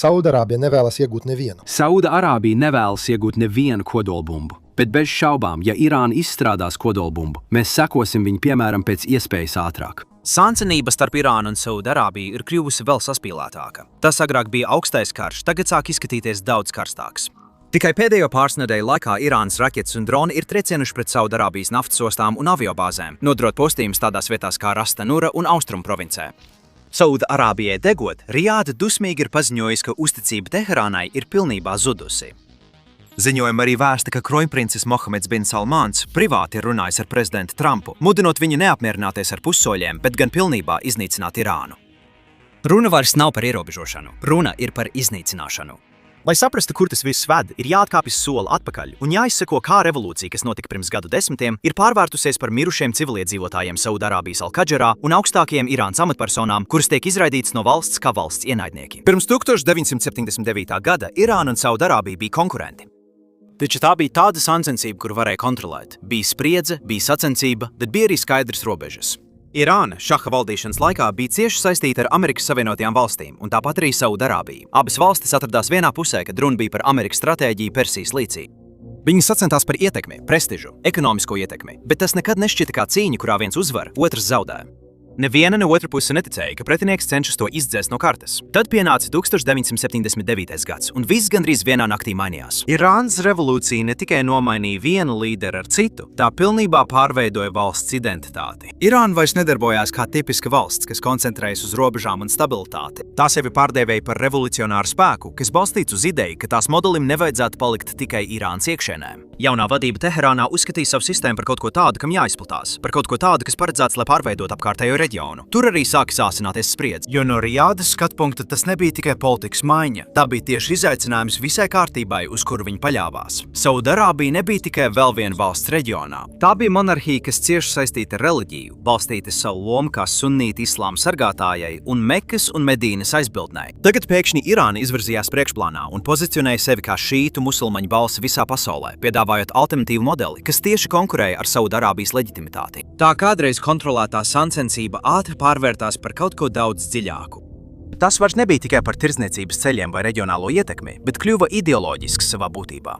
Saudarābija nevēlas iegūt nevienu. Saudarābija nevēlas iegūt nevienu kodolbumbu, bet bez šaubām, ja Irāna izstrādās kodolbumbu, mēs sekosim viņu piemēram pēc iespējas ātrāk. Sancenība starp Irānu un Saudarābiju ir kļuvusi vēl saspīlētāka. Tas agrāk bija augstais karš, tagad sāk izskatīties daudz karstāks. Tikai pēdējo pāris nedēļu laikā Irānas raķetes un droni ir triecienuši pret Saudarābijas naftas ostām un aviobāzēm, nodrot postījumus tādās vietās kā Rasta Nura un Austrumu provincē. Saudarābijai degot, Rijāda dusmīgi ir paziņojusi, ka uzticība Teherānai ir pilnībā zudusi. Ziņojumi arī vēsta, ka kroņprincis Mohameds bin Salmāns privāti ir runājis ar prezidentu Trumpu, mudinot viņu neapmierināties ar pussoļiem, bet gan pilnībā iznīcināt Irānu. Runa vairs nav par ierobežošanu, runa ir par iznīcināšanu. Lai saprastu, kur tas viss ved, ir jāatkāpjas soli atpakaļ un jāizseko, kā revolūcija, kas notika pirms gadu desmitiem, ir pārvērtusies par mirušiem civiliedzīvotājiem Saudarābijas Al-Kadžarā un augstākajiem Irānas amatpersonām, kuras tiek izraidītas no valsts kā valsts ienaidnieki. Pirms 1979. gada Irāna un Saudarābija bija konkurenti. Taču tā bija tāda sacensība, kuru varēja kontrolēt. Bija spriedze, bija sacensība, bet bija arī skaidrs robežas. Irāna šaha valdīšanas laikā bija cieši saistīta ar Amerikas Savienotajām valstīm un tāpat arī Saudarābiju. Abas valstis atradās vienā pusē, kad runa bija par Amerikas stratēģiju Persijas līcī. Viņi sacentās par ietekmi, prestižu, ekonomisko ietekmi, bet tas nekad nešķita kā cīņa, kurā viens uzvar, otrs zaudē. Neviena no otra puse neticēja, ka pretinieks cenšas to izdzēst no kartes. Tad pienāca 1979. gads, un viss gandrīz vienā naktī mainījās. Irānas revolūcija ne tikai nomainīja vienu līderi ar citu, tā pilnībā pārveidoja valsts identitāti. Irāna vairs nedarbojās kā tipiska valsts, kas koncentrējas uz robežām un stabilitāti. Tā sevi pārdēvēja par revolucionāru spēku, kas balstīts uz ideju, ka tās modelim nevajadzētu palikt tikai Irānas iekšienē. Jaunā vadība Teherānā uzskatīja savu sistēmu par kaut ko tādu, kam jāizplatās, par kaut ko tādu, kas paredzēts, lai pārveidot apkārtējo reģionu. Tur arī sāka sāsināties spriedze, jo no Rijādas skatpunkta tas nebija tikai politikas maiņa. Tā bija tieši izaicinājums visai kārtībai, uz kuru viņi paļāvās. Saudarābija nebija tikai vēl viena valsts reģionā. Tā bija monarhija, kas cieši saistīta ar reliģiju, balstīta savu lomu kā sunnīta islāma sargātājai un Mekas un Medīnas aizbildnei. Tagad pēkšņi Irāna izvirzījās priekšplānā un pozicionēja sevi kā šītu musulmaņu balsi visā pasaulē, piedāvājot alternatīvu modeli, kas tieši konkurēja ar Saudarābijas leģitimitāti. Tā kādreiz kontrolētā sacensība ātri pārvērtās par kaut ko daudz dziļāku. Tas vairs nebija tikai par tirdzniecības ceļiem vai reģionālo ietekmi, bet kļuva ideoloģisks savā būtībā.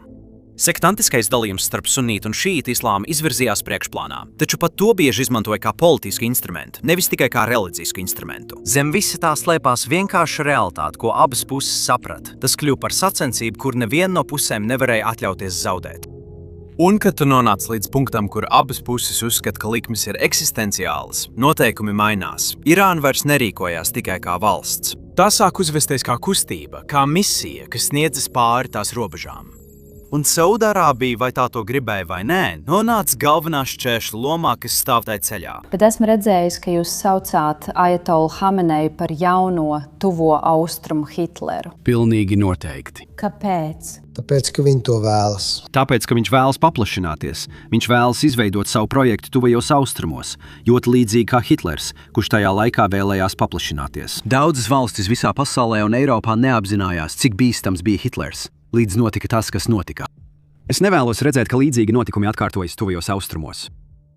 Sektantiskais dalījums starp sunītu un šītu islāmu izvirzījās priekšplānā, taču pat to bieži izmantoja kā politisku instrumentu, nevis tikai kā reliģisku instrumentu. Zem visa tā slēpās vienkārša realitāte, ko abas puses saprata. Tas kļuva par sacensību, kur neviena no pusēm nevarēja atļauties zaudēt. Un, kad tu nonāc līdz punktam, kur abas puses uzskata, ka likmes ir eksistenciālas, noteikumi mainās. Irāna vairs nerīkojās tikai kā valsts. Tā sāk uzvesties kā kustība, kā misija, kas sniedzas pāri tās robežām. Un Saudarābija, vai tā to gribēja vai nē, nonāca galvenā šķēršļa lomā, kas stāv tai ceļā. Bet esmu redzējis, ka jūs saucāt Ajatolu Hameneju par jauno tuvo austrumu Hitleru. Pilnīgi noteikti. Kāpēc? Tāpēc, ka viņi to vēlas. Tāpēc, ka viņš vēlas paplašināties. Viņš vēlas izveidot savu projektu tuvajos austrumos, ļoti līdzīgi kā Hitlers, kurš tajā laikā vēlējās paplašināties. Daudzas valstis visā pasaulē un Eiropā neapzinājās, cik bīstams bija Hitlers, līdz notika tas, kas notika. Es nevēlos redzēt, ka līdzīgi notikumi atkārtojas tuvajos austrumos.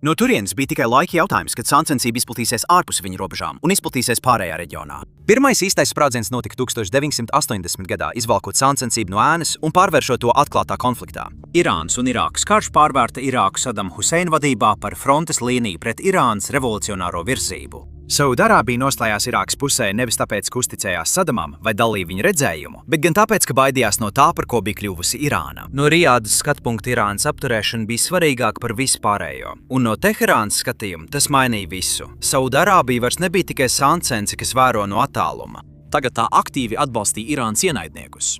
No turienes bija tikai laika jautājums, kad sacensība izplatīsies ārpus viņu robežām un izplatīsies pārējā reģionā. Pirmais īstais sprādziens notika 1980. gadā, izvalkot sacensību no ēnas un pārvēršot to atklātā konfliktā. Irānas un Irākas karš pārvērta Irāku Sadama Huseina vadībā par frontes līniju pret Irānas revolucionāro virzību. Saudarābija nostājās Irākas pusē nevis tāpēc, ka uzticējās Sadamam vai dalīja viņa redzējumu, bet gan tāpēc, ka baidījās no tā, par ko bija kļuvusi Irāna. No Rijādas skatpunkta Irānas apturēšana bija svarīgāka par visu pārējo, un no Teherānas skatījuma tas mainīja visu. Saudarābija vairs nebija tikai sacence, kas vēro no attāluma. Tagad tā aktīvi atbalstīja Irānas ienaidniekus.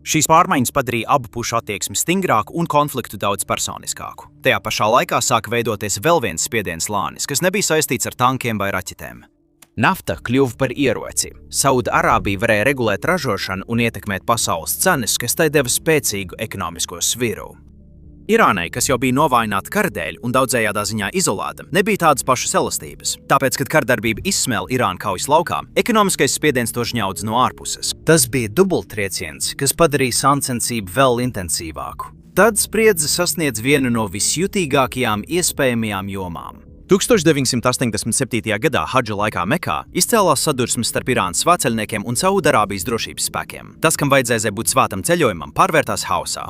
Šīs pārmaiņas padarīja abu pušu attieksmi stingrāku un konfliktu daudz personiskāku. Tajā pašā laikā sāka veidoties vēl viens spiediens slānis, kas nebija saistīts ar tankiem vai raķetēm. Nafta kļuva par ieroci. Saudarābija varēja regulēt ražošanu un ietekmēt pasaules cenas, kas tai deva spēcīgu ekonomisko sviru. Irānai, kas jau bija novājināta kara dēļ un daudzējādā ziņā izolēta, nebija tādas pašas elastības. Tāpēc, kad kardarbība izsmēla Irānu kaujas laukā, ekonomiskais spiediens to žņaudz no ārpuses. Tas bija dubultrieciens, kas padarīja sacensību vēl intensīvāku. Tad spriedze sasniedz vienu no visjutīgākajām iespējamajām jomām. 1987. gadā Hadža laikā Mekā izcēlās sadursmes starp Irānas svētceļniekiem un Saudarābijas drošības spēkiem. Tas, kam vajadzēja būt svētam ceļojumam, pārvērtās hausā.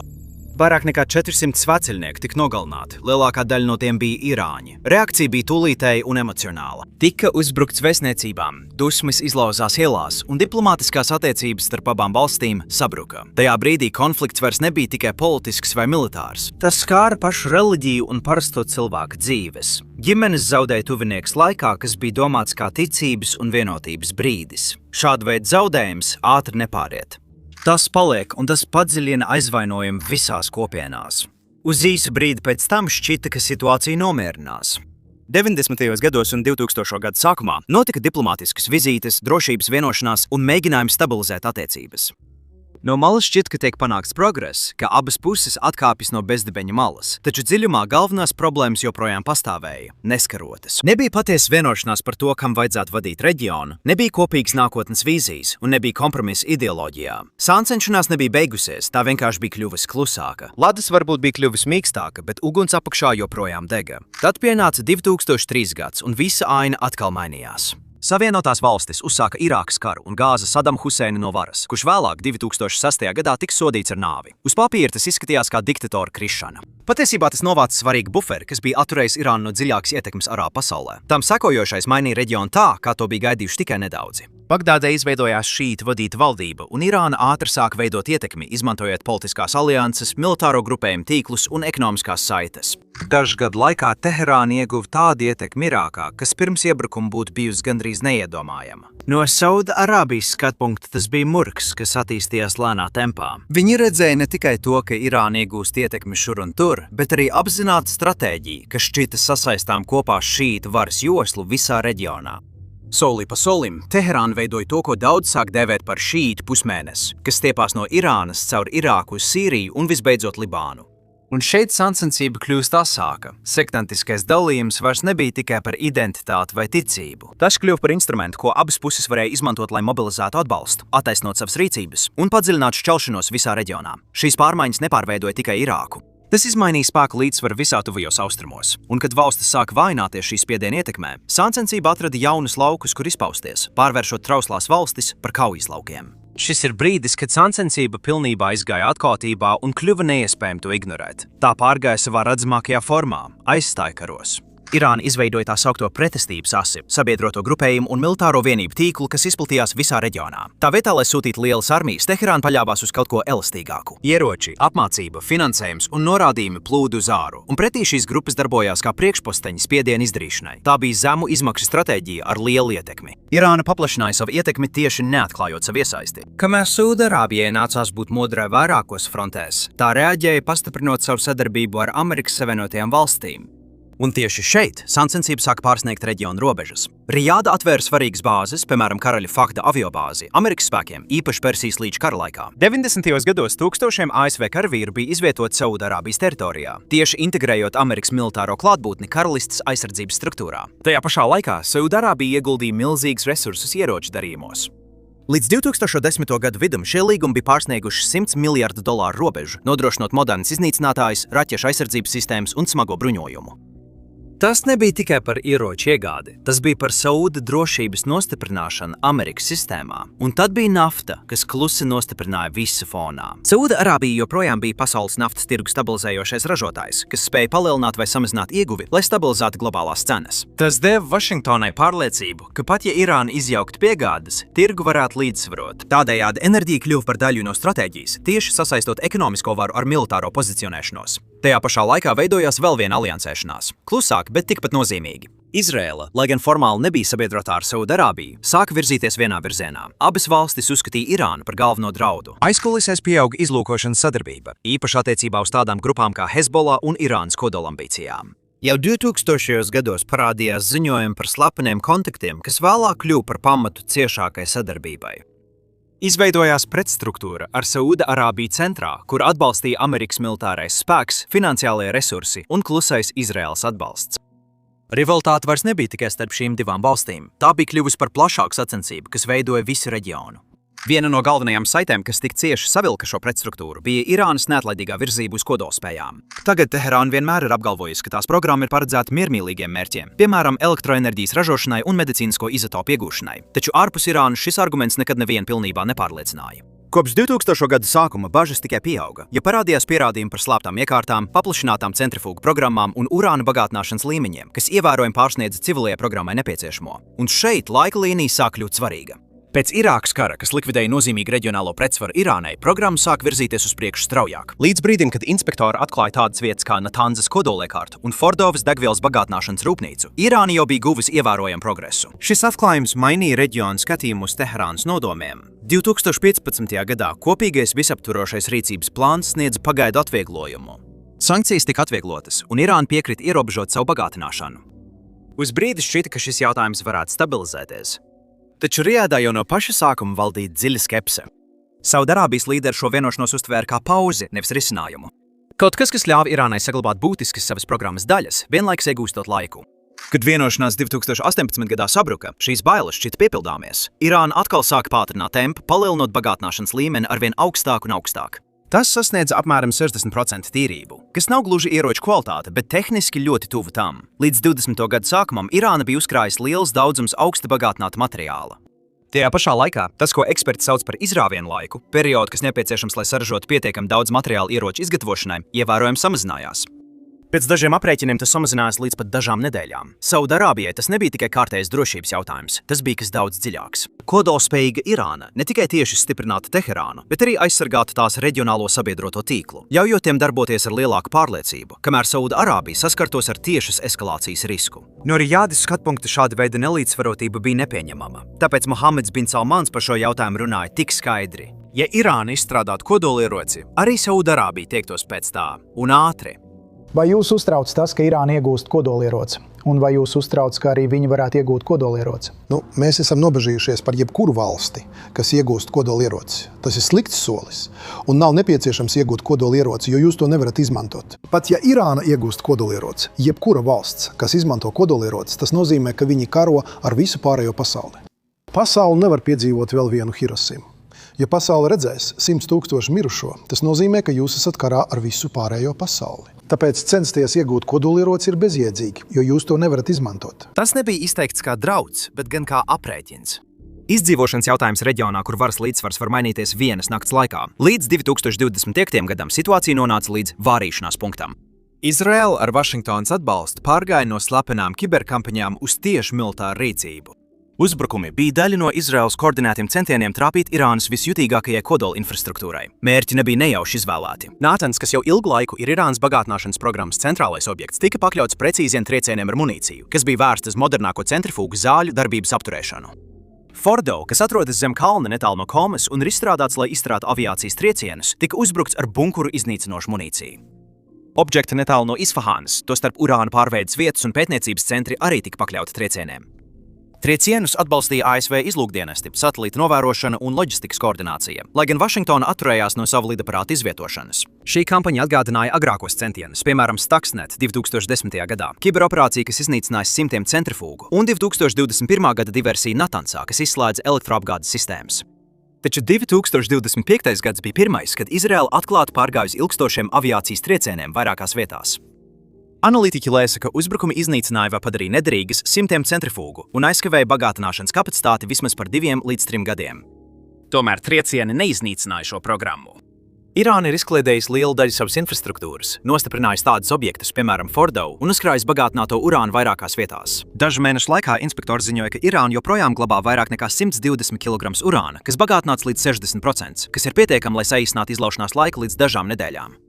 Vairāk nekā 400 svētceļnieki tika nogalināti, lielākā daļa no tiem bija irāņi. Reakcija bija tūlītēja un emocionāla. Tika uzbrukts vēstniecībām, dusmas izlauzās ielās un diplomātiskās attiecības starp abām valstīm sabruka. Tajā brīdī konflikts vairs nebija tikai politisks vai militārs. Tas skāra pašu reliģiju un parasto cilvēku dzīves. Ģimenes zaudēja tuvinieks laikā, kas bija domāts kā ticības un vienotības brīdis. Šāda veida zaudējums ātri nepāriet. Tas paliek, un tas padziļina aizvainojumu visās kopienās. Uz īsu brīdi pēc tam šķita, ka situācija nomierinās. 90. gados un 2000. gadu sākumā notika diplomātiskas vizītes, drošības vienošanās un mēģinājumi stabilizēt attiecības. No malas šķiet, ka tiek panākts progress, ka abas puses atkāpjas no bezdibeņa malas, taču dziļumā galvenās problēmas joprojām pastāvēja, neskarotas. Nebija patiesa vienošanās par to, kam vajadzētu vadīt reģionu, nebija kopīgas nākotnes vīzijas un nebija kompromisa ideoloģijā. Sāncenšanās nebija beigusies, tā vienkārši bija kļuvusi klusāka. Ladus varbūt bija kļuvusi mīkstāka, bet uguns apakšā joprojām dega. Tad pienāca 2003. gads un visa aina atkal mainījās. Savienotās valstis uzsāka Irākas karu un gāza Sadamu Huseinu no varas, kurš vēlāk 2006. gadā tika sodīts ar nāvi. Uz papīra tas izskatījās kā diktatora krišana. Patiesībā tas novāca svarīgu buferi, kas bija atturējis Irānu no dziļākas ietekmes arābu pasaulē. Tam sekojošais mainīja reģionu tā, kā to bija gaidījuši tikai nedaudzi. Bagdādē izveidojās šītu vadīta valdība, un Irāna ātri sāka veidot ietekmi, izmantojot politiskās alianses, militāro grupējumu tīklus un ekonomiskās saites. Dažu gadu laikā Teherāna ieguva tādu ietekmi Irākā, kas pirms iebrukuma būtu bijusi gandrīz neiedomājama. No Saudarābijas skatpunkta tas bija murgs, kas attīstījās lēnā tempā. Viņi redzēja ne tikai to, ka Irāna iegūst ietekmi šur un tur, bet arī apzinātu stratēģiju, kas šķita sasaistām kopā šītu varas joslu visā reģionā. Soli pa solim Teherāna veidoja to, ko daudz sāk dēvēt par šītu pusmēnesi, kas stiepās no Irānas caur Irāku uz Sīriju un visbeidzot Libānu. Un šeit sāncensība kļūst asāka. Sektantiskais dalījums vairs nebija tikai par identitāti vai ticību. Tas kļuva par instrumentu, ko abas puses varēja izmantot, lai mobilizētu atbalstu, attaisnot savas rīcības un padziļinātu šķelšanos visā reģionā. Šīs pārmaiņas nepārveidoja tikai Irāku. Tas izmainīja spēku līdzsvaru visā tuvajos austrumos, un kad valstis sāka vājināties šīs spiediena ietekmē, sāncensība atrada jaunus laukus, kur izpausties, pārvēršot trauslās valstis par kaujas laukiem. Šis ir brīdis, kad sāncensība pilnībā izgāja atklātībā un kļuva neiespējami to ignorēt. Tā pārgāja savā redzamākajā formā – aizstāja karos. Irāna izveidoja tā saukto pretestības asi, sabiedroto grupējumu un militāro vienību tīklu, kas izplatījās visā reģionā. Tā vietā, lai sūtītu lielas armijas, Teherāna paļāvās uz kaut ko elastīgāku. Ieroči, apmācība, finansējums un norādījumi plūda uz āru, un pretī šīs grupas darbojās kā priekšposteņi spiediena izdarīšanai. Tā bija zemu izmaksu stratēģija ar lielu ietekmi. Irāna paplašināja savu ietekmi tieši neatklājot savu iesaisti. Kamēr Saudarābijai nācās būt modrai vairākos frontēs, tā reaģēja pastiprinot savu sadarbību ar Amerikas Savienotajām valstīm. Un tieši šeit sāncensība sāka pārsniegt reģionu robežas. Rijāda atvēra svarīgas bāzes, piemēram, Karaļa Fahda aviobāzi, Amerikas spēkiem, īpaši Persijas līča kara laikā. 90. gados tūkstošiem ASV karavīru bija izvietoti Saudarābijas teritorijā, tieši integrējot Amerikas militāro klātbūtni karalistes aizsardzības struktūrā. Tajā pašā laikā Saudarābija ieguldīja milzīgus resursus ieroču darījumos. Līdz 2010. gadu vidum šie līgumi bija pārsnieguši $100 miljardu robežu, nodrošinot modernas iznīcinātājus, raķešu aizsardzības sistēmas un smago bruņojumu. Tas nebija tikai par ieroču iegādi, tas bija par Sauda drošības nostiprināšanu Amerikas sistēmā. Un tad bija nafta, kas klusi nostiprināja visu fonā. Saudarābija joprojām bija pasaules naftas tirgu stabilizējošais ražotājs, kas spēja palielināt vai samazināt ieguvi, lai stabilizētu globālās cenas. Tas deva Vašingtonai pārliecību, ka pat ja Irāna izjauktu piegādes, tirgu varētu līdzsvarot. Tādējādi enerģija kļuva par daļu no stratēģijas, tieši sasaistot ekonomisko varu ar militāro pozicionēšanos. Tajā pašā laikā veidojās vēl viena aliansēšanās. Klusāk, bet tikpat nozīmīgi. Izraēla, lai gan formāli nebija sabiedrotā ar Saudarābiju, sāka virzīties vienā virzienā. Abas valstis uzskatīja Irānu par galveno draudu. Aizkulisēs pieauga izlūkošanas sadarbība, īpaši attiecībā uz tādām grupām kā Hezbollah un Irānas kodolambīcijām. Jau 2000. gados parādījās ziņojumi par slepeniem kontaktiem, kas vēlāk kļuva par pamatu ciešākai sadarbībai. Izveidojās pretstruktūra ar Saudarābiju centrā, kur atbalstīja Amerikas militārais spēks, finansiālie resursi un klusais Izraēlas atbalsts. Rivalitāte vairs nebija tikai starp šīm divām valstīm. Tā bija kļuvusi par plašāku sacensību, kas veidoja visu reģionu. Viena no galvenajām saitēm, kas tik cieši savilka šo pretstruktūru, bija Irānas neatlaidīgā virzība uz kodolspējām. Tagad Teherāna vienmēr ir apgalvojusi, ka tās programma ir paredzēta miermīlīgiem mērķiem, piemēram, elektroenerģijas ražošanai un medicīnisko izotopu iegūšanai. Taču ārpus Irānas šis arguments nekad nevienu pilnībā nepārliecināja. Kopš 2000. gada sākuma bažas tikai pieauga, ja parādījās pierādījumi par slēptām iekārtām, paplašinātām centrifūgu programmām un urāna bagātināšanas līmeņiem, kas ievērojami pārsniedza civilajai programmai nepieciešamo. Un šeit laika līnija sāk kļūt svarīga. Pēc Irākas kara, kas likvidēja nozīmīgu reģionālo pretsvaru Irānai, programma sāk virzīties uz priekšu straujāk. Līdz brīdim, kad inspektori atklāja tādas vietas kā Natanzas kodoliekārtu un Fordovas degvielas bagātināšanas rūpnīcu, Irāna jau bija guvusi ievērojamu progresu. Šis atklājums mainīja reģionu skatījumu uz Teherānas nodomiem. 2015. gadā kopīgais visaptvarošais rīcības plāns sniedza pagaidu atvieglojumu. Sankcijas tika atvieglotas, un Irāna piekrita ierobežot savu bagātināšanu. Uz brīdi šķita, ka šis jautājums varētu stabilizēties. Taču Rijādā jau no paša sākuma valdīja dziļa skepse. Saudarābijas līderi šo vienošanos uztvēra kā pauzi, nevis risinājumu. Kaut kas, kas ļāva Irānai saglabāt būtiskas savas programmas daļas, vienlaikus iegūstot laiku. Kad vienošanās 2018. gadā sabruka, šīs bailes šķita piepildāmies. Irāna atkal sāka pātrināt tempu, palielinot bagātināšanas līmeni arvien augstāk un augstāk. Tas sasniedza apmēram 60% tīrību, kas nav gluži ieroču kvalitāte, bet tehniski ļoti tuvu tam. Līdz 20. gada sākumam Irāna bija uzkrājusi liels daudzums augsti bagātināta materiāla. Tajā pašā laikā tas, ko eksperti sauc par izrāvienu laiku, periodu, kas nepieciešams, lai saražotu pietiekami daudz materiāla ieroču izgatavošanai, ievērojami samazinājās. Pēc dažiem aprēķiniem tas samazinājās līdz pat dažām nedēļām. Saudarābijai tas nebija tikai kārtējs drošības jautājums, tas bija kas daudz dziļāks. Kodolspējīga Irāna ne tikai tieši stiprinātu Teherānu, bet arī aizsargātu tās reģionālo sabiedroto tīklu, ļaujot tiem darboties ar lielāku pārliecību, kamēr Saudarābija saskartos ar tiešas eskalācijas risku. No Rijādas skatpunkta šāda veida nelīdzsvarotība bija nepieņemama, tāpēc Mohammeds bin Salmans par šo jautājumu runāja tik skaidri. Ja Irāna izstrādātu kodolieroci, arī Saudarābija tiektos pēc tā, un ātri. Vai jūs uztrauc tas, ka Irāna iegūst kodolieroci? Un vai jūs uztrauc, ka arī viņi varētu iegūt kodolieroci? Mēs esam nobežījušies par jebkuru valsti, kas iegūst kodolieroci. Tas ir slikts solis. Un nav nepieciešams iegūt kodolieroci, jo jūs to nevarat izmantot. Pat ja Irāna iegūst kodolieroci, jebkura valsts, kas izmanto kodolieroci, tas nozīmē, ka viņi karo ar visu pārējo pasauli. Pasauli nevar piedzīvot vēl vienu Hirosimu. Ja pasaule redzēs 100 000 mirušo, tas nozīmē, ka jūs esat karā ar visu pārējo pasauli. Tāpēc censties iegūt kodolieroci ir bezjēdzīgi, jo jūs to nevarat izmantot. Tas nebija izteikts kā drauds, bet gan kā aprēķins. Izdzīvošanas jautājums reģionā, kur varas līdzsvars var mainīties vienas nakts laikā. Līdz 2025. gadam situācija nonāca līdz vārīšanās punktam. Izraēla ar Vašingtonas atbalstu pārgāja no slepenām kiberkampaņām uz tieši militāru rīcību. Uzbrukumi bija daļa no Izraēlas koordinētiem centieniem trāpīt Irānas visjutīgākajai kodola infrastruktūrai. Mērķi nebija nejauši izvēlēti. Natans, kas jau ilgu laiku ir Irānas bagātināšanas programmas centrālais objekts, tika pakļauts precīziem triecieniem ar munīciju, kas bija vērsts uz modernāko centrifūgu zāļu darbības apturēšanu. Fordo, kas atrodas zem kalna netālu no Komas un ir izstrādāts, lai izstrātu aviācijas triecienus, tika uzbrukts ar bunkuru iznīcinošu munīciju. Objekti netālu no Isfahānas, tostarp urāna pārveides vietas un pētniecības centri arī tika pakļauti triecieniem. Triecienus atbalstīja ASV izlūkdienesti, satelīta novērošana un loģistikas koordinācija, lai gan Vašingtona atturējās no savu lidaparātu izvietošanas. Šī kampaņa atgādināja agrākos centienus, piemēram, Stuxnet 2010. gadā, kiberoperācija, kas iznīcināja simtiem centrifūgu, un 2021. gada diversija Natansā, kas izslēdza elektroapgādes sistēmas. Taču 2025. gads bija pirmais, kad Izraēla atklāti pārgājusi ilgstošiem aviācijas triecieniem vairākās vietās. Analītiķi lēsa, ka uzbrukumi iznīcināja vai padarīja nederīgas simtiem centrifūgu un aizkavēja bagātināšanas kapacitāti vismaz par 2 līdz 3 gadiem. Tomēr triecieni neiznīcināja šo programmu. Irāna ir izkliedējusi lielu daļu savas infrastruktūras, nostiprinājusi tādus objektus, piemēram, Fordo, un uzkrājusi bagātināto urānu vairākās vietās. Dažu mēnešu laikā inspektori ziņoja, ka Irāna joprojām glabā vairāk nekā 120 kg urāna, kas bagātināts līdz 60%, kas ir pietiekami, lai saīsinātu izlaušanās laiku līdz dažām nedēļām.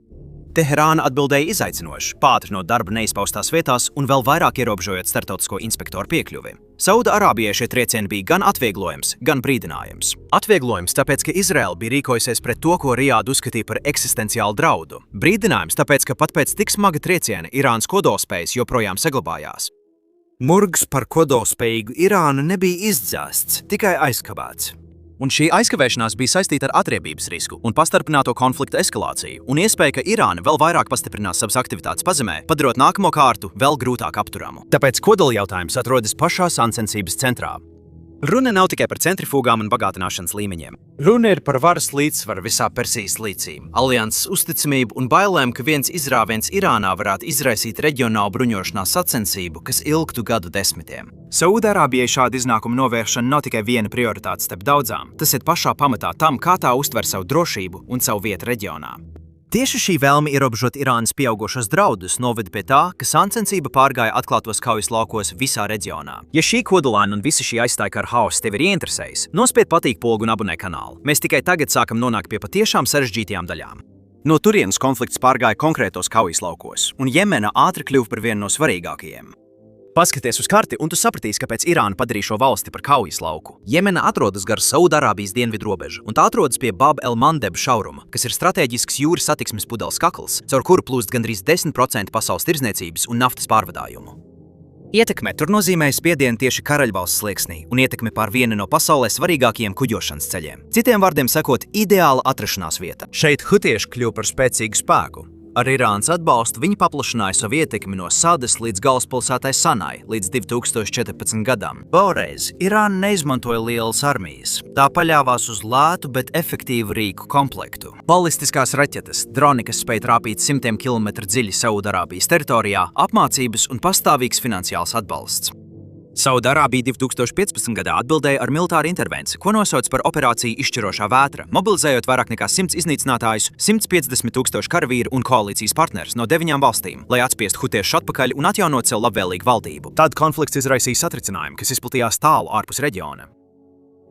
Teherāna atbildēja izaicinoši, pātrinot darbu neizpaustās vietās un vēl vairāk ierobežojot starptautisko inspektoru piekļuvi. Saudarābijai šie triecieni bija gan atvieglojums, gan brīdinājums. Atvieglojums tāpēc, ka Izraēla bija rīkojusies pret to, ko Rijāda uzskatīja par eksistenciālu draudu. Brīdinājums tāpēc, ka pat pēc tik smaga trieciena Irānas kodolspējas joprojām saglabājās. Murgs par kodolspējīgu Irānu nebija izdzēsts, tikai aizkavēts. Un šī aizkavēšanās bija saistīta ar atriebības risku un pastarpināto konfliktu eskalāciju un iespēju, ka Irāna vēl vairāk pastiprinās savas aktivitātes pazemē, padarot nākamo kārtu vēl grūtāk apturamu. Tāpēc kodola jautājums atrodas pašā sacensības centrā. Runa nav tikai par centrifūgām un bagātināšanas līmeņiem. Runa ir par varas līdzsvaru visā Persijas līcī, alianses uzticamību un bailēm, ka viens izrāviens Irānā varētu izraisīt reģionālu bruņošanās sacensību, kas ilgtu gadu desmitiem. Saūdarābijai šāda iznākuma novēršana nav tikai viena prioritāte starp daudzām. Tas ir pašā pamatā tam, kā tā uztver savu drošību un savu vietu reģionā. Tieši šī vēlme ierobežot Irānas pieaugušos draudus noveda pie tā, ka sacensība pārgāja atklātos kaujas laukos visā reģionā. Ja šī kodolāna un visa šī aizstāja ar hausu tevi ir ieinteresējis, nospied patīk pogu un abonē kanālu. Mēs tikai tagad sākam nonākt pie patiešām sarežģītajām daļām. No turienes konflikts pārgāja konkrētos kaujas laukos, un Jemena ātri kļuva par vienu no svarīgākajiem. Paskaties uz karti, un tu sapratīsi, kāpēc Irāna padarīja šo valsti par kaujas lauku. Jemena atrodas gar Saūdarābijas dienvidu robežu, un tā atrodas pie Bab el-Mandeb šauruma, kas ir strateģisks jūras satiksmes pudeles kakls, caur kuru plūst gandrīz 10% pasaules tirdzniecības un naftas pārvadājumu. Ietekme tur nozīmē spiedienu tieši Karaļvalsts slieksnī un ietekmi pār vienu no pasaulē svarīgākajiem kuģošanas ceļiem. Citiem vārdiem sakot, ideāla atrašanās vieta. Šeit hutieši kļuva par spēcīgu spēku. Ar Irānas atbalstu viņi paplašināja savu ietekmi no Sadas līdz galvaspilsētai Sanai līdz 2014. gadam. Vēlreiz Irāna neizmantoja lielas armijas. Tā paļāvās uz lētu, bet efektīvu rīku komplektu. Balistiskās raķetes, droni, kas spēj trāpīt 100 km dziļi Saūdarābijas teritorijā, apmācības un pastāvīgs finansiāls atbalsts. Saūdarābija 2015. gadā atbildēja ar militāru intervenciju, ko nosauc par operāciju Izšķirošā vētra, mobilizējot vairāk nekā 100 iznīcinātājus, 150,000 karavīru un koalīcijas partnerus no 9 valstīm, lai atspiestu hutiešus atpakaļ un atjaunot sev labvēlīgu valdību. Tad konflikts izraisīja satricinājumu, kas izplatījās tālu ārpus reģiona.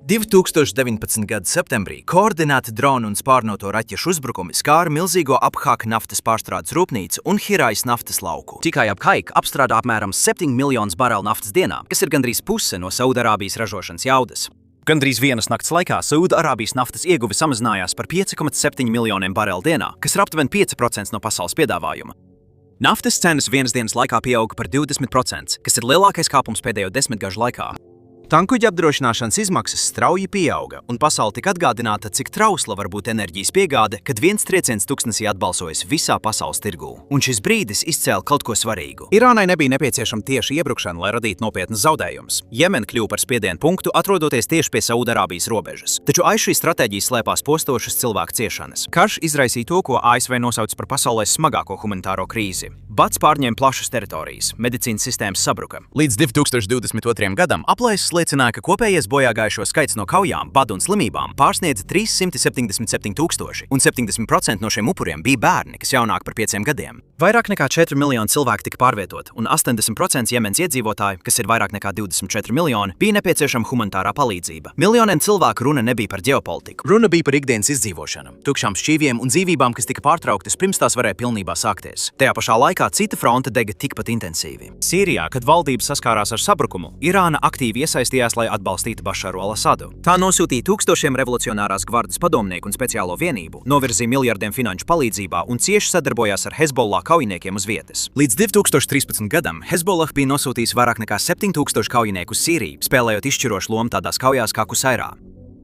2019. gada septembrī koordinēti dronu un spārnoto raķešu uzbrukumi skāra milzīgo Abhaka naftas pārstrādes rūpnīcu un Hirajas naftas lauku. Tikai Abhaika apstrādā apmēram 7 miljonus barelu naftas dienā, kas ir gandrīz puse no Saūdarābijas ražošanas jaudas. Gandrīz vienas nakts laikā Saūdarābijas naftas ieguve samazinājās par 5,7 miljoniem barelu dienā, kas ir aptuveni 5% no pasaules piedāvājuma. Naftas cenas vienas dienas laikā pieauga par 20%, kas ir lielākais kāpums pēdējo 10 gažu laikā. Tankuģa apdrošināšanas izmaksas strauji pieauga, un pasaule tika atgādināta, cik trausla var būt enerģijas piegāde, kad viens trieciens tuksnesī atbalsojas visā pasaules tirgū. Un šis brīdis izcēla kaut ko svarīgu. Irānai nebija nepieciešama tieši iebrukšana, lai radītu nopietnas zaudējumus. Jemena kļuva par spiedienu punktu, atrodoties tieši pie Saūdarābijas robežas. Taču aiz šīs stratēģijas slēpās postošas cilvēku ciešanas. Karš izraisīja to, ko ASV nosauc par pasaulē smagāko humanitāro krīzi. Bats pārņēma plašas teritorijas, medicīnas sistēmas sabruka. Līdz 2022. gadam aplēses liecināja, ka kopējais bojāgājušo skaits no kaujām, badu un slimībām pārsniedza 377,000, un 70% no šiem upuriem bija bērni, kas jaunāki par 5 gadiem. Vairāk nekā 4 miljoni cilvēku tika pārvietot, un 80% Jemenas iedzīvotāji, kas ir vairāk nekā 24 miljoni, bija nepieciešama humanitārā palīdzība. Miljoniem cilvēku runa nebija par ģeopolitiku. Runa bija par ikdienas izdzīvošanu, tukšām šķīviem un dzīvībām, kas tika pārtrauktas pirms tās varēja pilnībā sākties. Tajā pašā laikā cita fronte dega tikpat intensīvi. Sīrijā, kad valdība saskārās ar sabrukumu, Irāna aktīvi iesaistījās, lai atbalstītu Bašaru al-Asadu. Tā nosūtīja tūkstošiem revolucionārās gvardes padomnieku un speciālo vienību, novirzīja miljardiem finanšu palīdzībā un cieši sadarbojās ar Hezbollah kaujiniekiem uz vietas. Līdz 2013. gadam Hezbollah bija nosūtījis vairāk nekā 7000 kaujinieku uz Sīriju, spēlējot izšķirošu lomu tādās kaujās kā Kusairā.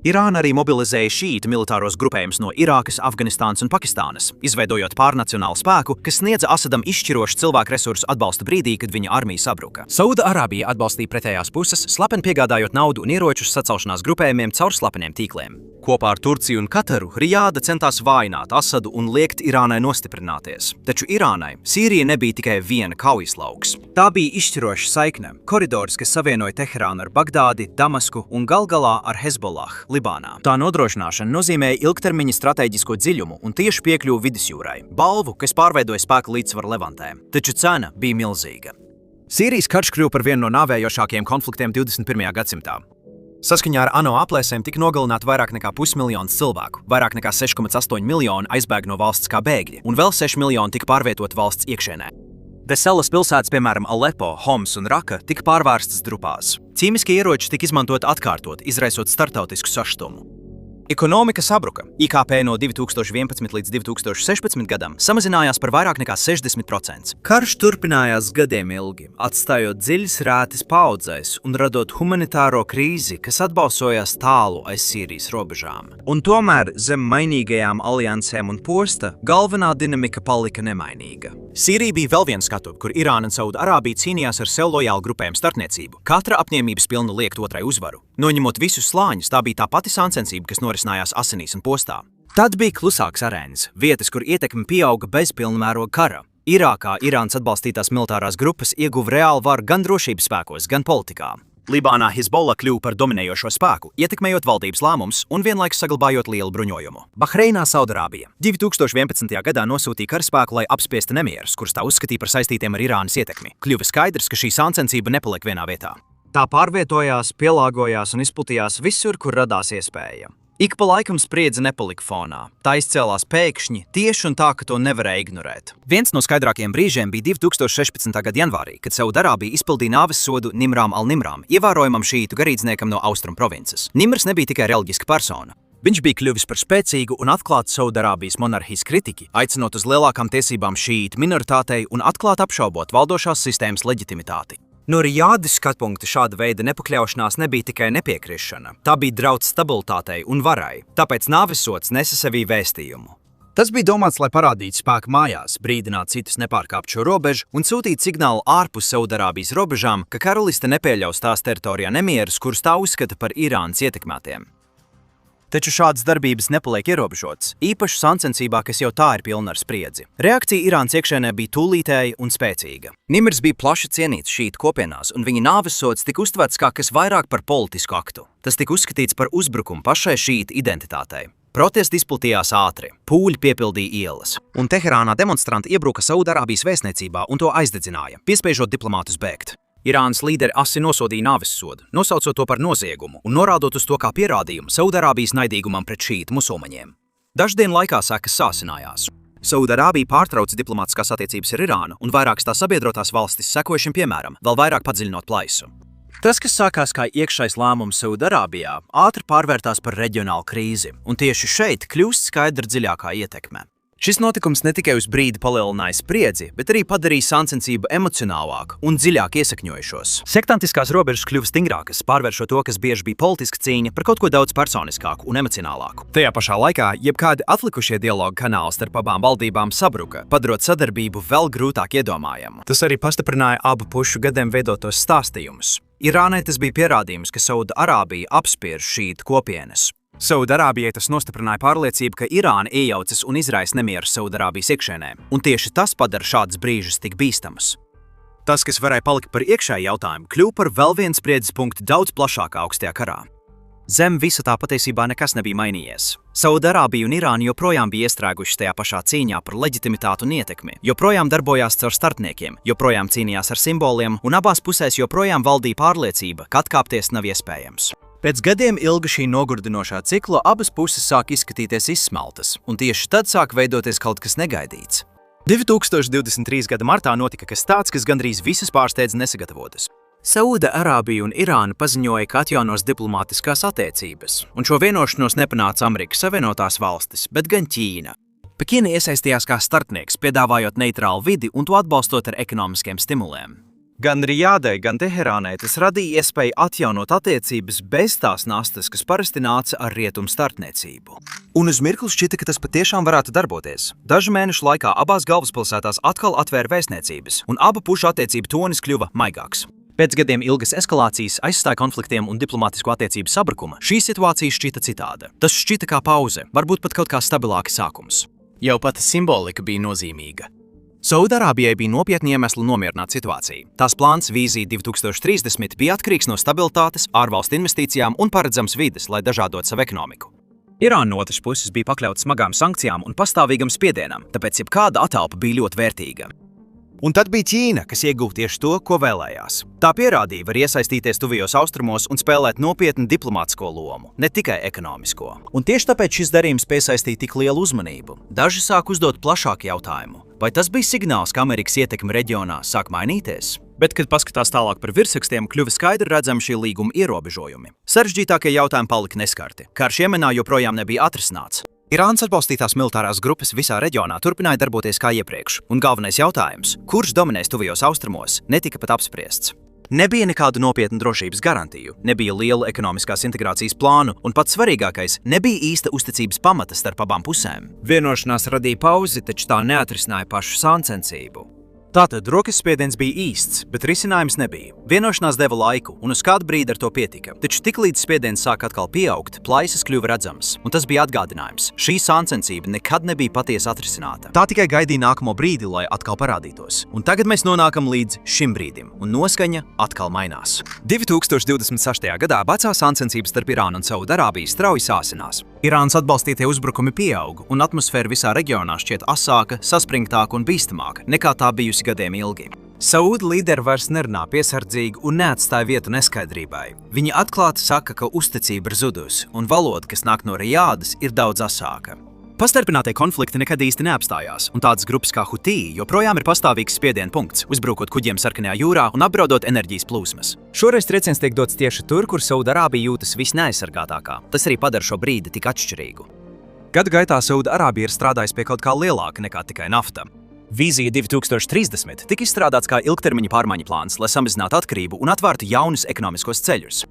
Irāna arī mobilizēja šītu militāros grupējumus no Irākas, Afganistānas un Pakistānas, izveidojot pārnacionālu spēku, kas sniedza Asadam izšķirošu cilvēku resursu atbalstu brīdī, kad viņa armija sabruka. Saūdarābija atbalstīja pretējās puses, slepeni piegādājot naudu un ieročus sacelšanās grupējumiem caur slepeniem tīkliem. Kopā ar Turciju un Kataru Rijāda centās vājināt Asadu un liekt Irānai nostiprināties. Taču Irānai Sīrija nebija tikai viena kaujas lauks. Tā bija izšķiroša saikne, koridors, kas savienoja Teherānu ar Bagdādi, Damasku un galgalā ar Hezbollah, Libānā. Tā nodrošināšana nozīmēja ilgtermiņa stratēģisko dziļumu un tieši piekļuvu Vidusjūrai, balvu, kas pārveidoja spēku līdzsvaru Levantē. Taču cena bija milzīga. Sīrijas karš kļuva par vienu no nāvējošākajiem konfliktiem 21. gadsimtā. Saskaņā ar ANO aplēsēm tika nogalināti vairāk nekā 500 000 cilvēku, vairāk nekā 6,8 miljoni aizbēga no valsts kā bēgļi, un vēl 6 miljoni tika pārvietoti valsts iekšienē. Veselas pilsētas, piemēram, Alepo, Homs un Raka, tika pārvērstas drupās. Ķīmiskie ieroči tika izmantoti atkārtot, izraisot startautisku sašutumu. Ekonomika sabruka. IKP no 2011 līdz 2016 gadam samazinājās par vairāk nekā 60%. Karš turpinājās gadiem ilgi, atstājot dziļas rētas paudzēs un radot humanitāro krīzi, kas atbalsojās tālu aiz Sīrijas robežām. Un tomēr zem mainīgajām aliansēm un posta galvenā dinamika palika nemainīga. Sīrija bija vēl viena skatuve, kur Irāna un Saudarābija cīnījās ar sev lojālu grupējumu starpniecību. Katra apņēmības pilna liekt otrai uzvaru. Noņemot visus slāņus, tā bija tā pati sāncensība, kas norisinājās asinīs un postā. Tad bija klusāks arēnas, vietas, kur ietekme pieauga bez pilnmēroga kara. Irākā Irānas atbalstītās militārās grupas ieguva reālu varu gan drošības spēkos, gan politikā. Libānā Hizbollah kļuva par dominējošo spēku, ietekmējot valdības lēmumus un vienlaikus saglabājot lielu bruņojumu. Bahreinā Saudarābija 2011. gadā nosūtīja karaspēku, lai apspiestu nemierus, kurus tā uzskatīja par saistītiem ar Irānas ietekmi. Kļuva skaidrs, ka šī sāncensība nepaliek vienā vietā. Tā pārvietojās, pielāgojās un izplatījās visur, kur radās iespēja. Ik pa laikam spriedze nepalika fonā. Tā izcēlās pēkšņi, tieši un tā, ka to nevarēja ignorēt. Viens no skaidrākajiem brīžiem bija 2016. gada janvārī, kad Saudarābija izpildīja nāves sodu Nimrām al-Nimrām, ievērojamam šītu garīdzniekam no Austrum provinces. Nimrs nebija tikai reliģiska persona. Viņš bija kļuvis par spēcīgu un atklātu Saudarābijas monarhijas kritiķi, aicinot uz lielākām tiesībām šītu minoritātei un atklāt apšaubot valdošās sistēmas leģitimitāti. No Rijādas skatpunkta šāda veida nepakļaušanās nebija tikai nepiekrišana, tā bija draudz stabilitātei un varai, tāpēc nāvesods nesa sevī vēstījumu. Tas bija domāts, lai parādītu spēku mājās, brīdinātu citus nepārkāpt šo robežu un sūtītu signālu ārpus Saudarābijas robežām, ka karaliste nepieļaus tās teritorijā nemierus, kurus tā uzskata par Irānas ietekmētiem. Taču šādas darbības nepaliek ierobežotas, īpaši sāncensībā, kas jau tā ir pilna ar spriedzi. Reakcija Irānas iekšēnē bija tūlītēja un spēcīga. Nimrs bija plaši cienīts šītu kopienās, un viņa nāvesods tika uztverts kā kas vairāk par politisku aktu. Tas tika uzskatīts par uzbrukumu pašai šītu identitātei. Protesti izplatījās ātri, pūļi piepildīja ielas, un Teherānā demonstranti iebruka Saudarābijas vēstniecībā un to aizdedzināja, piespiežot diplomātus bēgt. Irānas līderi asi nosodīja nāvessodu, nosaucot to par noziegumu un norādot uz to kā pierādījumu Saudarābijas naidīgumam pret šītu musulmaņiem. Daždienu laikā sekas sāsinājās. Saudarābija pārtrauca diplomātiskās attiecības ar Irānu, un vairākas tā sabiedrotās valstis sekoja šim piemēram, vēl vairāk padziļinot plaisu. Tas, kas sākās kā iekšējs lēmums Saudarābijā, ātri pārvērtās par reģionālu krīzi, un tieši šeit kļūst skaidra dziļākā ietekme. Šis notikums ne tikai uz brīdi palielināja spriedzi, bet arī padarīja sāncensību emocionālāku un dziļāk iesakņojušos. Sektantiskās robežas kļuva stingrākas, pārvēršot to, kas bieži bija politiska cīņa, par kaut ko daudz personiskāku un emocionālāku. Tajā pašā laikā jebkādi atlikušie dialogu kanāli starp abām valdībām sabruka, padarot sadarbību vēl grūtāk iedomājamu. Tas arī pastiprināja abu pušu gadiem veidotos stāstījumus. Irānai tas bija pierādījums, ka Saudarābija apspiež šītu kopienas. Saudarābijai tas nostiprināja pārliecību, ka Irāna iejaucas un izraisa nemieru Saudarābijas iekšēnē, un tieši tas padara šādus brīžus tik bīstamus. Tas, kas varēja palikt par iekšēju jautājumu, kļuva par vēl vienu spriedzes punktu daudz plašākā augstajā karā. Zem visa tā patiesībā nekas nebija mainījies. Saudarābija un Irāna joprojām bija iestrēgušas tajā pašā cīņā par leģitimitātu un ietekmi, joprojām darbojās caur starpniekiem, joprojām cīnījās ar simboliem, un abās pusēs joprojām valdīja pārliecība, ka atkāpties nav iespējams. Pēc gadiem ilga šī nogurdinošā cikla abas puses sāk izskatīties izsmeltas, un tieši tad sāk veidoties kaut kas negaidīts. 2023. gada martā notika kas tāds, kas gandrīz visas pārsteidza nesagatavotas. Saudarābija un Irāna paziņoja, ka atjaunos diplomātiskās attiecības, un šo vienošanos nepanāca Amerikas Savienotās valstis, bet gan Ķīna. Pekina iesaistījās kā starpnieks, piedāvājot neitrālu vidi un to atbalstot ar ekonomiskiem stimuliem. Gan Rijādai, gan Teherānai tas radīja iespēju atjaunot attiecības bez tās nastas, kas parasti nāca ar rietumu starpniecību. Un uz mirkli šķita, ka tas patiešām varētu darboties. Dažu mēnešu laikā abās galvaspilsētās atkal atvēra vēstniecības, un abu pušu attiecību tonis kļuva maigāks. Pēc gadiem ilgas eskalācijas, aizstāja konfliktiem un diplomātisko attiecību sabrukuma, šī situācija šķita citāda. Tas šķita kā pauze, varbūt pat kaut kā stabilāks sākums. Jau pati simbolika bija nozīmīga. Saudarābijai bija nopietni iemesli nomierināt situāciju. Tās plāns Vīzija 2030 bija atkarīgs no stabilitātes, ārvalstu investīcijām un paredzams vides, lai dažādot savu ekonomiku. Irāna no otras puses bija pakļauta smagām sankcijām un pastāvīgam spiedienam, tāpēc jebkāda atelpa bija ļoti vērtīga. Un tad bija Ķīna, kas ieguva tieši to, ko vēlējās. Tā pierādīja, var iesaistīties tuvajos austrumos un spēlēt nopietnu diplomātisko lomu, ne tikai ekonomisko. Un tieši tāpēc šis darījums piesaistīja tik lielu uzmanību. Daži sāk uzdot plašāku jautājumu. Vai tas bija signāls, ka Amerikas ietekme reģionā sāk mainīties? Bet, kad paskatās tālāk par virsrakstiem, kļuva skaidri redzami šī līguma ierobežojumi. Sarežģītākie jautājumi palika neskarti. Karš Jemenā joprojām nebija atrisināts. Irānas atbalstītās militārās grupas visā reģionā turpināja darboties kā iepriekš, un galvenais jautājums, kurš dominēs tuvajos austrumos, netika pat apspriests. Nebija nekādu nopietnu drošības garantiju, nebija liela ekonomiskās integrācijas plānu, un pats svarīgākais – nebija īsta uzticības pamata starp abām pusēm. Vienošanās radīja pauzi, taču tā neatrisināja pašu sāncensību. Tātad rokas spiediens bija īsts, bet risinājums nebija. Vienošanās deva laiku, un uz kādu brīdi ar to pietika. Taču tiklīdz spiediens sāk atkal pieaugt, plaisas kļuva redzams, un tas bija atgādinājums. Šī sāncensība nekad nebija patiesi atrisināta. Tā tikai gaidīja nākamo brīdi, lai atkal parādītos. Un tagad mēs nonākam līdz šim brīdim, un noskaņa atkal mainās. 2026. gadā vecā sāncensības starp Irānu un Saudarābiju strauji sāsinās. Irānas atbalstītie uzbrukumi pieaug, un atmosfēra visā reģionā šķiet asāka, saspringtāka un bīstamāka, nekā tā bijusi gadiem ilgi. Saudu līderi vairs nerunā piesardzīgi un neatstāja vietu neskaidrībai. Viņi atklāti saka, ka uzticība ir zudusi, un valoda, kas nāk no Rijādas, ir daudz asāka. Pastarpinātie konflikti nekad īsti neapstājās, un tādas grupas kā Hutī joprojām ir pastāvīgs spiediena punkts, uzbrukot kuģiem Sarkanajā jūrā un apdraudot enerģijas plūsmas. Šoreiz trieciens tiek dots tieši tur, kur Saudarābija jūtas visneaizsargātākā. Tas arī padara šo brīdi tik atšķirīgu. Gadu gaitā Saudarābija ir strādājusi pie kaut kā lielāka nekā tikai nafta. Vīzija 2030 tika izstrādāts kā ilgtermiņa pārmaiņu plāns, lai samazinātu atkarību un atvērtu jaunus ekonomiskos ceļus.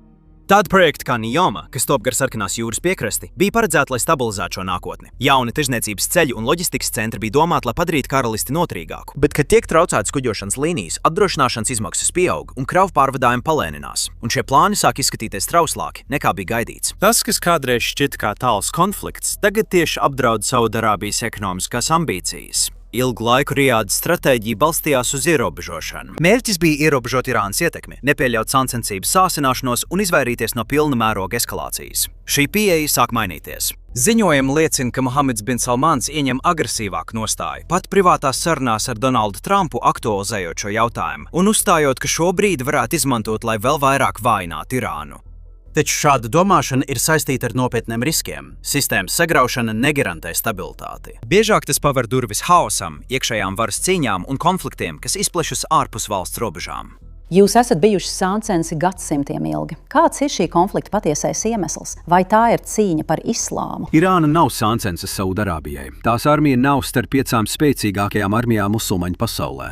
Tāda projekta kā Nijoma, kas top gar Sarkanās jūras piekrasti, bija paredzēta, lai stabilizētu šo nākotni. Jauni tirzniecības ceļi un loģistikas centri bija domāti, lai padarītu karalisti noturīgāku. Bet, kad tiek traucētas kuģošanas līnijas, apdrošināšanas izmaksas pieaug un kravu pārvadājumi palēninās. Un šie plāni sāk izskatīties trauslāki, nekā bija gaidīts. Tas, kas kādreiz šķita kā tāls konflikts, tagad tieši apdraud Saudarābijas ekonomiskās ambīcijas. Ilgu laiku Rijādas stratēģija balstījās uz ierobežošanu. Mērķis bija ierobežot Irānas ietekmi, nepieļaut sāncensības sāsināšanos un izvairīties no pilna mēroga eskalācijas. Šī pieeja sāk mainīties. Ziņojumi liecina, ka Mohameds bin Salmans ieņem agresīvāku nostāju, pat privātās sarunās ar Donaldu Trumpu aktualizējot šo jautājumu un uzstājot, ka šobrīd varētu izmantot, lai vēl vairāk vājinātu Irānu. Taču šāda domāšana ir saistīta ar nopietniem riskiem. Sistēmas sagraušana negarantē stabilitāti. Biežāk tas paver durvis haosam, iekšējām varas cīņām un konfliktiem, kas izplešas ārpus valsts robežām. Jūs esat bijuši sāncensi gadsimtiem ilgi. Kāds ir šī konflikta patiesais iemesls? Vai tā ir cīņa par islāmu? Irāna nav sāncence Saudarābijai. Tās armija nav starp 5 spēcīgākajām armijām musulmaņu pasaulē.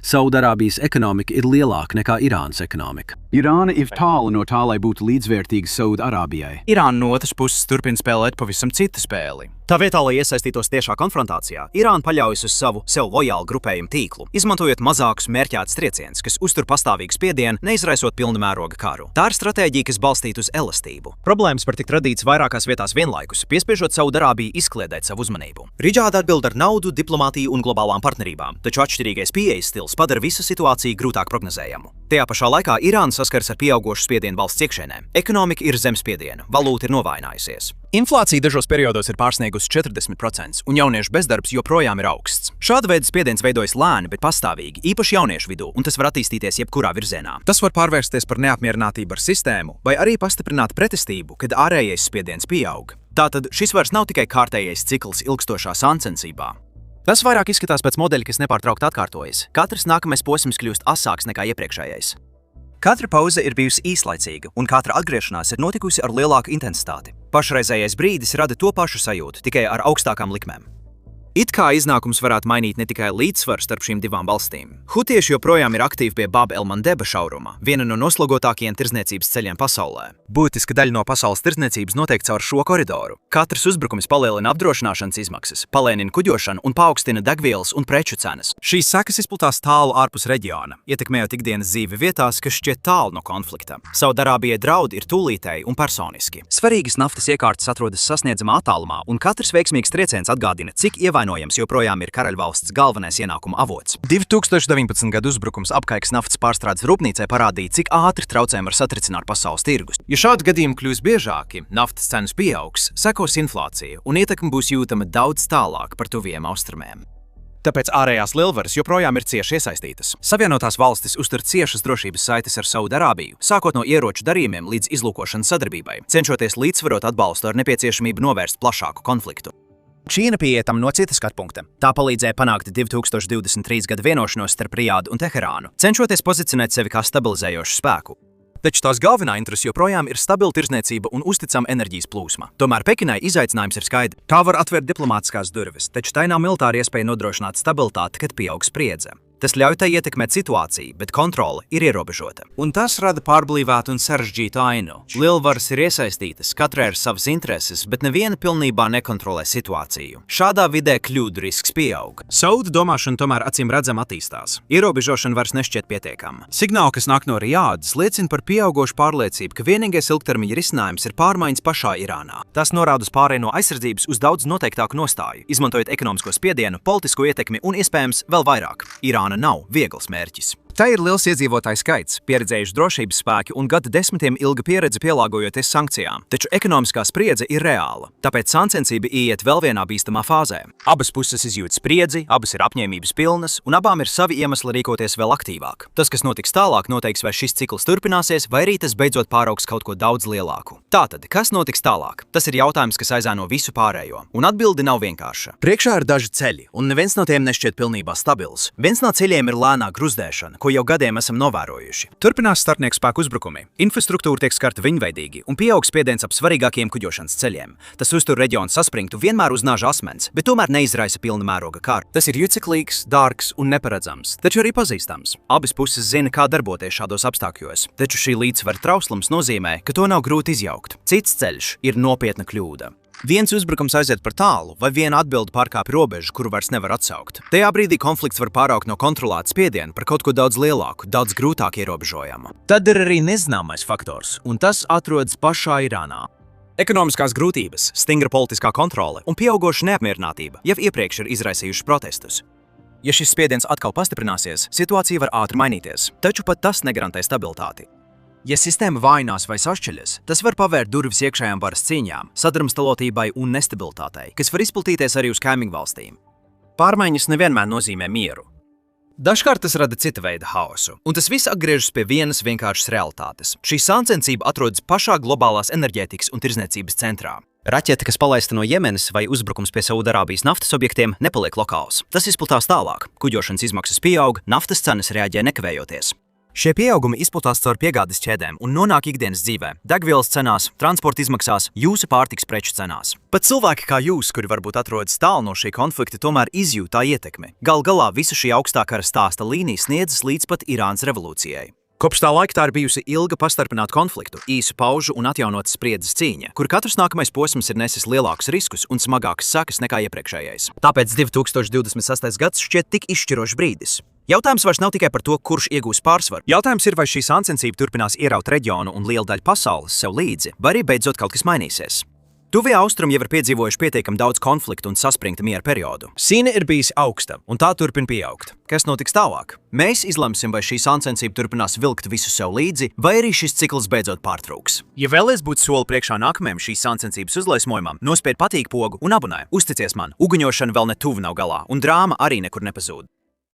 Saudarābijas ekonomika ir lielāka nekā Irānas ekonomika. Irāna ir tālu no tā, lai būtu līdzvērtīga Saudarābijai. Irāna no otras puses turpina spēlēt pavisam citu spēli. Tā vietā, lai iesaistītos tiešā konfrontācijā, Irāna paļaujas uz savu sev lojālu grupējumu tīklu, izmantojot mazākus mērķētus triecienus, kas uztur pastāvīgu spiedienu, neizraisot pilna mēroga karu. Tā ir stratēģija, kas balstīta uz elastību. Problēmas var tikt radīts vairākās vietās vienlaikus, piespiežot Saudarābiju izkliedēt savu uzmanību. Rijāda atbild ar naudu, diplomātiju un globālām partnerībām, taču atšķirīgais pieejas stils padara visu situāciju grūtāk prognozējamu. Tajā pašā laikā Irāna saskars ar pieaugošu spiedienu valsts iekšēnē. Ekonomika ir zem spiediena, valūta ir novājinājusies. Inflācija dažos periodos ir pārsniegusi 40%, un jauniešu bezdarbs joprojām ir augsts. Šāda veida spiediens veidojas lēni, bet pastāvīgi, īpaši jauniešu vidū, un tas var attīstīties jebkurā virzienā. Tas var pārvērsties par neapmierinātību ar sistēmu, vai arī pastiprināt pretestību, kad ārējais spiediens pieaug. Tātad šis vairs nav tikai kārtējais cikls ilgstošā sāncensībā. Tas vairāk izskatās pēc modeļa, kas nepārtraukti atkārtojas. Katrs nākamais posms kļūst asāks nekā iepriekšējais. Katra pauze ir bijusi īslaicīga, un katra atgriešanās ir notikusi ar lielāku intensitāti. Pašreizējais brīdis rada to pašu sajūtu, tikai ar augstākām likmēm. It kā iznākums varētu mainīt ne tikai līdzsvaru starp šīm divām valstīm. Hutieši joprojām ir aktīvi pie Bab el-Mandeba šauruma, viena no noslogotākajiem tirdzniecības ceļiem pasaulē. Būtiska daļa no pasaules tirdzniecības notiek caur šo koridoru. Katrs uzbrukums palielina apdrošināšanas izmaksas, palēnina kuģošanu un paaugstina degvielas un preču cenas. Šīs sekas izplatās tālu ārpus reģiona, ietekmējot ikdienas dzīvi vietās, kas šķiet tālu no konflikta. Saudarābijai draudi ir tūlītēji un personiski. Svarīgas naftas iekārtas atrodas sasniedzamā attālumā, un katrs veiksmīgs trieciens atgādina, cik ievainojams joprojām ir karaļvalsts galvenais ienākuma avots. 2019. gada uzbrukums apkaikas naftas pārstrādes rūpnīcai parādīja, cik ātri traucējumi var satricināt pasaules tirgus. Ja šādi gadījumi kļūs biežāki, naftas cenas pieaugs, sekos inflācija, un ietekme būs jūtama daudz tālāk par tuviem austrumiem. Tāpēc ārējās lielvaras joprojām ir cieši iesaistītas. Savienotās valstis uztur ciešas drošības saites ar Saudarābiju, sākot no ieroču darījumiem līdz izlūkošanas sadarbībai, cenšoties līdzsvarot atbalstu ar nepieciešamību novērst plašāku konfliktu. Ķīna pieiet tam no citas skatpunkta. Tā palīdzēja panākt 2023. gada vienošanos starp Rijādu un Teherānu, cenšoties pozicionēt sevi kā stabilizējošu spēku. Taču tās galvenā interese joprojām ir stabila tirdzniecība un uzticama enerģijas plūsma. Tomēr Pekinai izaicinājums ir skaidrs. Tā var atvērt diplomātiskās durvis, taču tai nav militāra iespēja nodrošināt stabilitāti, kad pieaug spriedze. Tas ļauj tai ietekmēt situāciju, bet kontrole ir ierobežota. Un tas rada pārblīvētu un sarežģītu ainu. Lielvaras ir iesaistītas, katrai ir savas intereses, bet neviena pilnībā nekontrolē situāciju. Šādā vidē kļūdu risks pieaug. Sauda domāšana tomēr acīm redzam attīstās. Ierobežošana vairs nešķiet pietiekama. Signāli, kas nāk no Rijādas, liecina par pieaugošu pārliecību, ka vienīgais ilgtermiņa risinājums ir pārmaiņas pašā Irānā. Tas norāda uz pārēju no aizsardzības uz daudz noteiktāku nostāju, izmantojot ekonomisko spiedienu, politisko ietekmi un iespējams vēl vairāk. Irāna nav viegls mērķis. Tā ir liels iedzīvotāju skaits, pieredzējuši drošības spēki un gadu desmitiem ilga pieredze pielāgojoties sankcijām. Taču ekonomiskā spriedze ir reāla, tāpēc sāncensība ieiet vēl vienā bīstamā fāzē. Abas puses izjūt spriedzi, abas ir apņēmības pilnas, un abām ir savi iemesli rīkoties vēl aktīvāk. Tas, kas notiks tālāk, noteiks, vai šis cikls turpināsies, vai arī tas beidzot pāraugs kaut ko daudz lielāku. Tātad, kas notiks tālāk? Tas ir jautājums, kas aizēno visu pārējo, un atbilde nav vienkārša. Priekšā ir daži ceļi, un neviens no tiem nešķiet pilnībā stabils. Viens no ceļiem ir lēnā gruzdēšana, ko jau gadiem esam novērojuši. Turpinās starpnieku spēku uzbrukumi. Infrastruktūra tiek skarta viņveidīgi un pieaug spiediens ap svarīgākiem kuģošanas ceļiem. Tas uztur reģionu saspringtu vienmēr uz naža asmens, bet tomēr neizraisa pilna mēroga karu. Tas ir juceklīgs, dārgs un neparedzams, taču arī pazīstams. Abas puses zina, kā darboties šādos apstākļos, taču šī līdzsvara trauslums nozīmē, ka to nav grūti izjaukt. Cits ceļš ir nopietna kļūda. Viens uzbrukums aiziet par tālu, vai viena atbilde pārkāpj robežu, kuru vairs nevar atsaukt. Tajā brīdī konflikts var pāraugt no kontrolēta spiediena par kaut ko daudz lielāku, daudz grūtāk ierobežojamu. Tad ir arī nezināmais faktors, un tas atrodas pašā Irānā. Ekonomiskās grūtības, stingra politiskā kontrole un pieaugoša neapmierinātība jau iepriekš ir izraisījuši protestus. Ja šis spiediens atkal pastiprināsies, situācija var ātri mainīties, taču pat tas negarantē stabilitāti. Ja sistēma vājinās vai sašķeļas, tas var pavērt durvis iekšējām varas cīņām, sadrumstalotībai un nestabilitātei, kas var izplatīties arī uz kaimiņu valstīm. Pārmaiņas nevienmēr nozīmē mieru. Dažkārt tas rada cita veida haosu, un tas viss atgriežas pie vienas vienkāršas realitātes. Šī sāncensība atrodas pašā globālās enerģētikas un tirdzniecības centrā. Raķete, kas palaista no Jemenas vai uzbrukums pie Saudarābijas naftas objektiem, nepaliek lokāls. Tas izplatās tālāk, kuģošanas izmaksas pieaug, naftas cenas reaģē nekavējoties. Šie pieaugumi izplatās caur piegādes ķēdēm un nonāk ikdienas dzīvē, degvielas cenās, transporta izmaksās, jūsu pārtikas preču cenās. Pat cilvēki kā jūs, kuri varbūt atrodas tālu no šī konflikta, tomēr izjūt tā ietekmi. Gal galā visa šī augstā kara stāsta līnija sniedzas līdz pat Irānas revolūcijai. Kopš tā laika tā ir bijusi ilga pastarpināta konfliktu, īsu paužu un atjaunotas spriedzes cīņa, kur katrs nākamais posms ir nesis lielākus riskus un smagākas sekas nekā iepriekšējais. Tāpēc 2026. gads šķiet tik izšķirošs brīdis. Jautājums vairs nav tikai par to, kurš iegūs pārsvaru. Jautājums ir, vai šī sāncensība turpinās ieraut reģionu un lielu daļu pasaules sev līdzi, vai arī beidzot kaut kas mainīsies. Tuvie austrumi jau ir piedzīvojuši pietiekami daudz konfliktu un saspringta miera periodu. Cīņa ir bijusi augsta, un tā turpina pieaugt. Kas notiks tālāk? Mēs izlemsim, vai šī sāncensība turpinās vilkt visu sev līdzi, vai arī šis cikls beidzot pārtrūks. Ja vēlies būt soli priekšā nākamajam šīs sāncensības uzliesmojumam, nospied patīk pogu un abonē. Uzticies man, uguņošana vēl ne tuvu nav galā, un drāma arī nekur nepazūd.